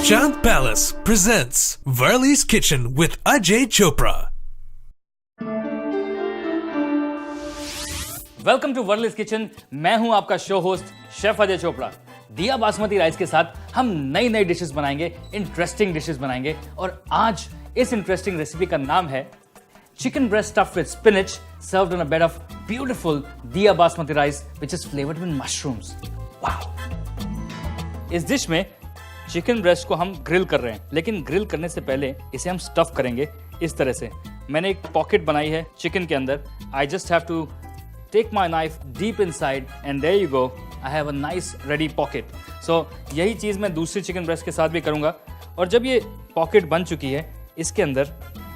Chand Palace presents Varley's Kitchen with Ajay Chopra. Welcome to वर्लीज kitchen. मैं हूं आपका show host chef Ajay Chopra. Diya basmati rice के साथ हम नई नई डिशेस बनाएंगे, इंटरेस्टिंग डिशेस बनाएंगे। और आज इस इंटरेस्टिंग रेसिपी का नाम है chicken breast stuffed with spinach served on a bed of beautiful Diya basmati rice which is flavoured with mushrooms. Wow! इस डिश में चिकन ब्रेस्ट को हम ग्रिल कर रहे हैं, लेकिन ग्रिल करने से पहले इसे हम स्टफ करेंगे इस तरह से। मैंने एक पॉकेट बनाई है चिकन के अंदर। I just have to take my knife deep inside and there you go, I have a nice ready pocket. So यही चीज़ मैं दूसरी चिकन ब्रेस्ट के साथ भी करूँगा। और जब ये पॉकेट बन चुकी है, इसके अंदर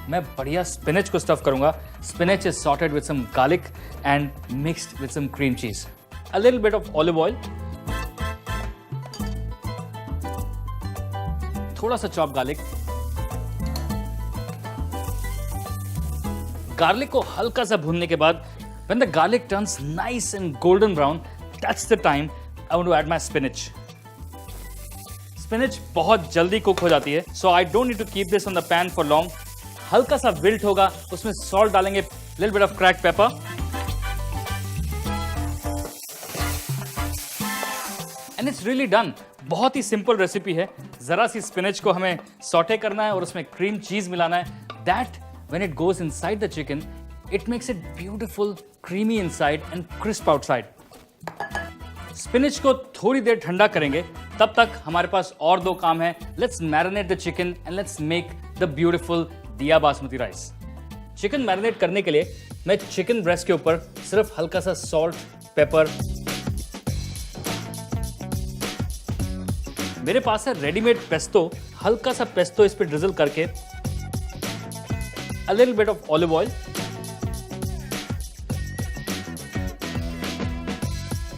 मैं बढ़िया स्पिनच को स्टफ करूँगा। Spinach is sorted with some garlic and mixed with some cream cheese. A little bit of olive oil, थोड़ा सा चॉप गार्लिक। गार्लिक को हल्का सा भूनने के बाद when the garlic turns nice and golden brown, that's the time I want to add my spinach. Spinach बहुत जल्दी कुक हो जाती है, so I don't need to keep this on the pan for long. हल्का सा wilt होगा, उसमें salt डालेंगे, little bit of cracked pepper. And it's really done. बहुत ही सिंपल रेसिपी है। जरा सी स्पिनच को हमें सॉटे करना है और उसमें क्रीम चीज मिलाना है। That when it goes inside the chicken, it makes it beautiful, creamy inside and crisp outside. Spinach को थोड़ी देर ठंडा करेंगे, तब तक हमारे पास और दो काम है। Let's marinate the chicken and let's make the beautiful दिया बासमती राइस। चिकन मैरिनेट करने के लिए मैं चिकन ब्रेस्ट के ऊपर सिर्फ हल्का सा सॉल्ट, पेपर, मेरे पास है रेडीमेड पेस्टो। हल्का सा पेस्टो इस पे ड्रिजल करके, a little bit of olive oil.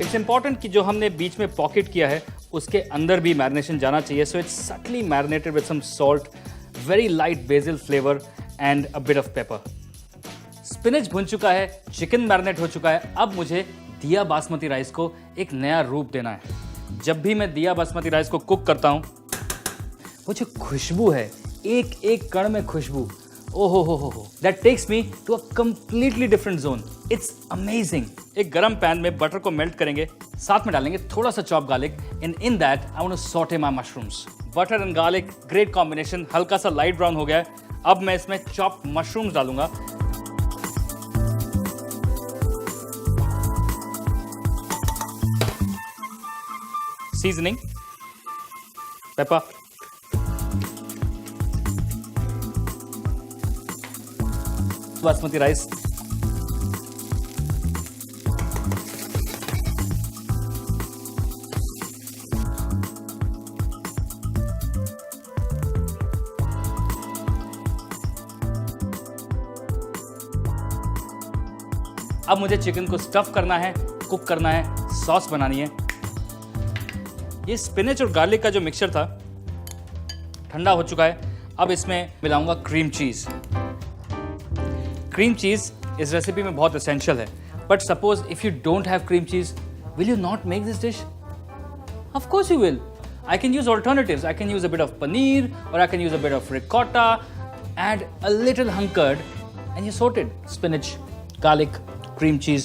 It's important कि जो हमने बीच में पॉकेट किया है उसके अंदर भी मैरिनेशन जाना चाहिए। So it's subtly marinated with some salt, very light basil flavour and a bit of pepper. Spinach भुन चुका है, चिकन मैरिनेट हो चुका है। अब मुझे दिया बासमती राइस को एक नया रूप देना है। जब भी मैं दिया बासमती राइस को कुक करता हूं, वो जो खुशबू है, एक एक कण में खुशबू, ओहो हो, that takes me to a completely different zone. It's amazing. एक गरम पैन में बटर को मेल्ट करेंगे, साथ में डालेंगे थोड़ा सा chop garlic, and in that I want to saute my mushrooms. Butter and garlic, great combination. हल्का सा लाइट ब्राउन हो गया है। अब मैं इसमें चॉप मशरूम्स डालूंगा। सीजनिंग, पेपर, बासमती राइस, अब मुझे चिकन को स्टफ करना है, कुक करना है, सॉस बनानी है। ये स्पिनच और गार्लिक का जो मिक्सचर था ठंडा हो चुका है। अब इसमें मिलाऊंगा क्रीम चीज। क्रीम चीज इस रेसिपी में बहुत एसेंशियल है। But suppose if you don't have cream cheese, will you not make this dish? Of course you will. I can use alternatives. I can use a bit of paneer और I can use a bit of ricotta, add a little hung curd and you sorted spinach, garlic, cream cheese.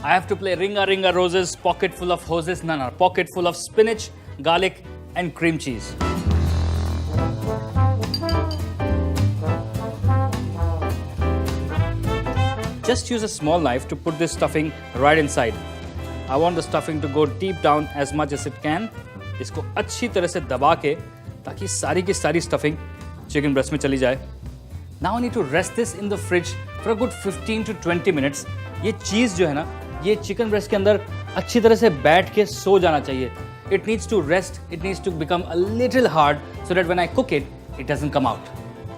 I have to play ringa ringa roses, pocket full of hoses. No, pocket full of spinach, garlic and cream cheese. Just use a small knife to put this stuffing right inside. I want the stuffing to go deep down as much as it can. इसको अच्छी तरह से दबा के ताकि सारी की सारी स्टफिंग चिकन ब्रेस्ट में चली जाए। Now I need to rest this in the fridge for a good 15 to 20 minutes. ये चीज़ जो है ना, ये चिकन ब्रेस्ट के अंदर अच्छी तरह से बैठ के सो जाना चाहिए। It needs to rest, it needs to become a little hard so that when I cook it, it doesn't come out.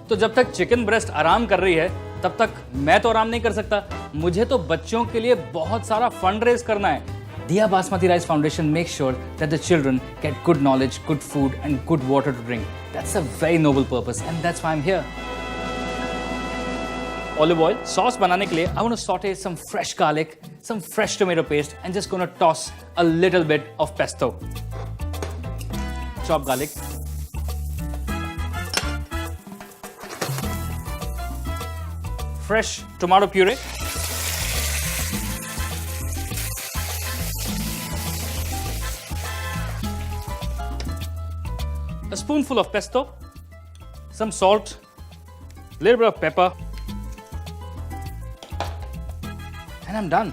तो जब तक चिकन ब्रेस्ट आराम कर रही है, तब तक मैं तो आराम नहीं कर सकता। मुझे तो बच्चों के लिए बहुत सारा फंड रेज करना है। Diya Basmati Rice Foundation makes sure that the children get good knowledge, good food and good water to drink. That's a very noble purpose and that's why I'm here. Olive oil, sauce बनाने के लिए I want to saute some fresh garlic, some fresh tomato paste and just gonna toss a little bit of pesto. chopped garlic. Fresh tomato puree. A spoonful of pesto, some salt, a little bit of pepper, and I'm done.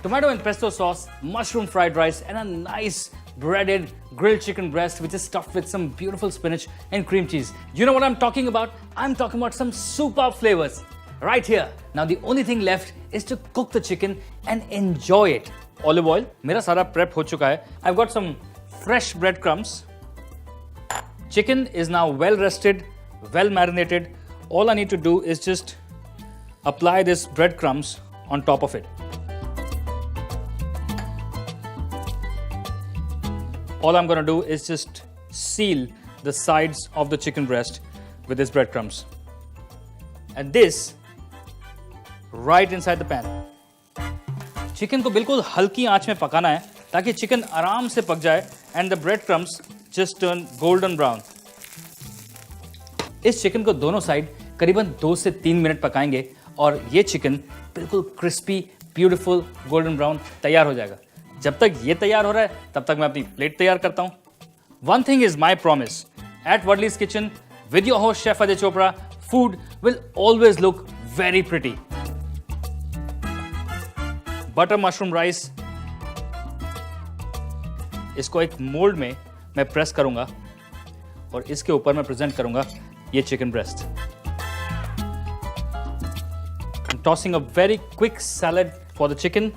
Tomato and pesto sauce, mushroom fried rice, and a nice breaded grilled chicken breast which is stuffed with some beautiful spinach and cream cheese. You know what I'm talking about? I'm talking about some superb flavors right here. Now the only thing left is to cook the chicken and enjoy it. Olive oil, मेरा सारा prep हो चुका है. I've got some fresh breadcrumbs. Chicken is now well rested, well marinated. All I need to do is just apply this breadcrumbs on top of it. All I'm going to do is just seal the sides of the chicken breast with this breadcrumbs. And this right inside the pan. Chicken को बिल्कुल हल्की आंच में पकाना है ताकि chicken आराम से पक जाए and the breadcrumbs just turn golden brown. इस चिकन को दोनों साइड करीबन 2 से 3 मिनट पकाएंगे और ये चिकन बिल्कुल क्रिस्पी, ब्यूटीफुल, गोल्डन ब्राउन तैयार हो जाएगा. जब तक ये तैयार हो रहा है तब तक मैं अपनी प्लेट तैयार करता हूं. One thing is my promise. At Worley's Kitchen with your host Chef Ajay Chopra, food will always look very pretty. Butter mushroom rice. इसको एक मोल्ड में मैं प्रेस करूंगा और इसके ऊपर मैं प्रेजेंट करूंगा ये chicken breast. I'm tossing a very quick salad for the chicken.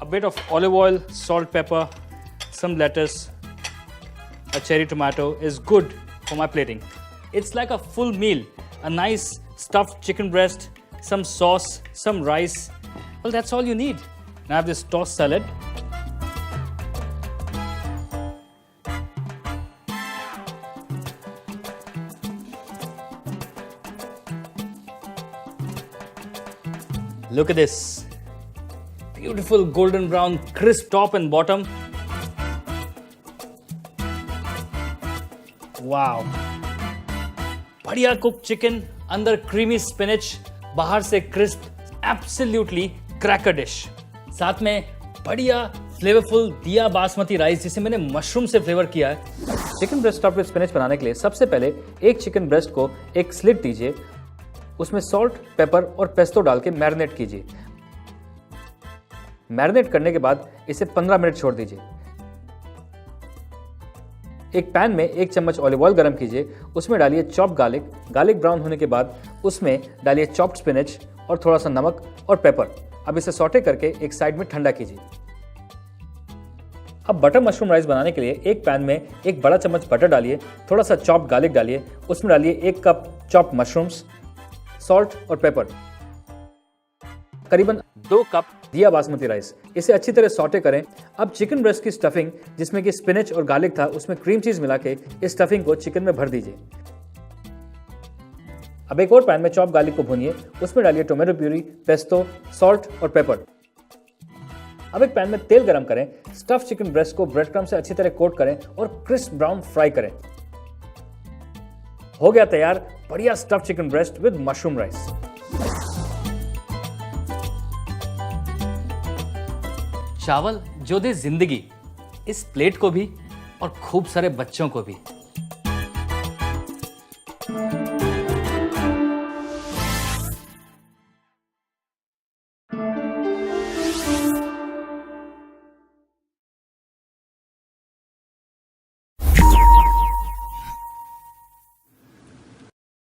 A bit of olive oil, salt, pepper, some lettuce, a cherry tomato is good for my plating. It's like a full meal. A nice stuffed chicken breast, some sauce, some rice. Well, that's all you need. Now I have this tossed salad. Look at this. Beautiful golden brown, crisp top and bottom. Wow. बढ़िया cooked chicken, अंदर creamy spinach, बाहर से crisp, absolutely cracker dish. साथ में बढ़िया flavorful दिया basmati rice जिसे मैंने मशरूम से फ्लेवर किया है. Chicken breast stuffed with spinach बनाने के लिए सबसे पहले एक चिकन ब्रेस्ट को एक स्लिट दीजिए, उसमें सॉल्ट, पेपर और पेस्टो डाल के मैरिनेट कीजिए. मैरिनेट करने के बाद इसे 15 मिनट छोड़ दीजिए. एक पैन में 1 चम्मच ऑलिव ऑयल गरम कीजिए, उसमें डालिए चॉप्ड गार्लिक. गार्लिक ब्राउन होने के बाद उसमें डालिए चॉप्ड स्पिनच और थोड़ा सा नमक और पेपर. अब इसे सॉटे करके एक साइड में ठंडा कीजिए. अब बटर मशरूम राइस बनाने के लिए एक पैन में 1 बड़ा चम्मच बटर डालिए, थोड़ा सा चॉप्ड गार्लिक डालिए, उसमें डालिए 1 कप चॉप्ड मशरूम्स, सॉल्ट और पेपर, करीबन 2 कप दिया बासमती राइस. इसे अच्छी तरह सॉटे करें. अब चिकन ब्रेस्ट की स्टफिंग जिसमें कि स्पिनच और गार्लिक था उसमें क्रीम चीज मिला के इस स्टफिंग को चिकन में भर दीजिए. अब एक और पैन में चॉप गार्लिक को भूनिए, उसमें डालिए टोमेटो प्यूरी, पेस्टो, सॉल्ट और पेपर. अब एक पैन में तेल गरम करें. स्टफ चिकन ब्रेस्ट को ब्रेड क्रम्ब से अच्छी तरह कोट करें और क्रिस्प ब्राउन फ्राई करें. हो गया तैयार बढ़िया stuff chicken breast with mushroom rice. चावल जो दे जिंदगी, इस प्लेट को भी और खूब सारे बच्चों को भी.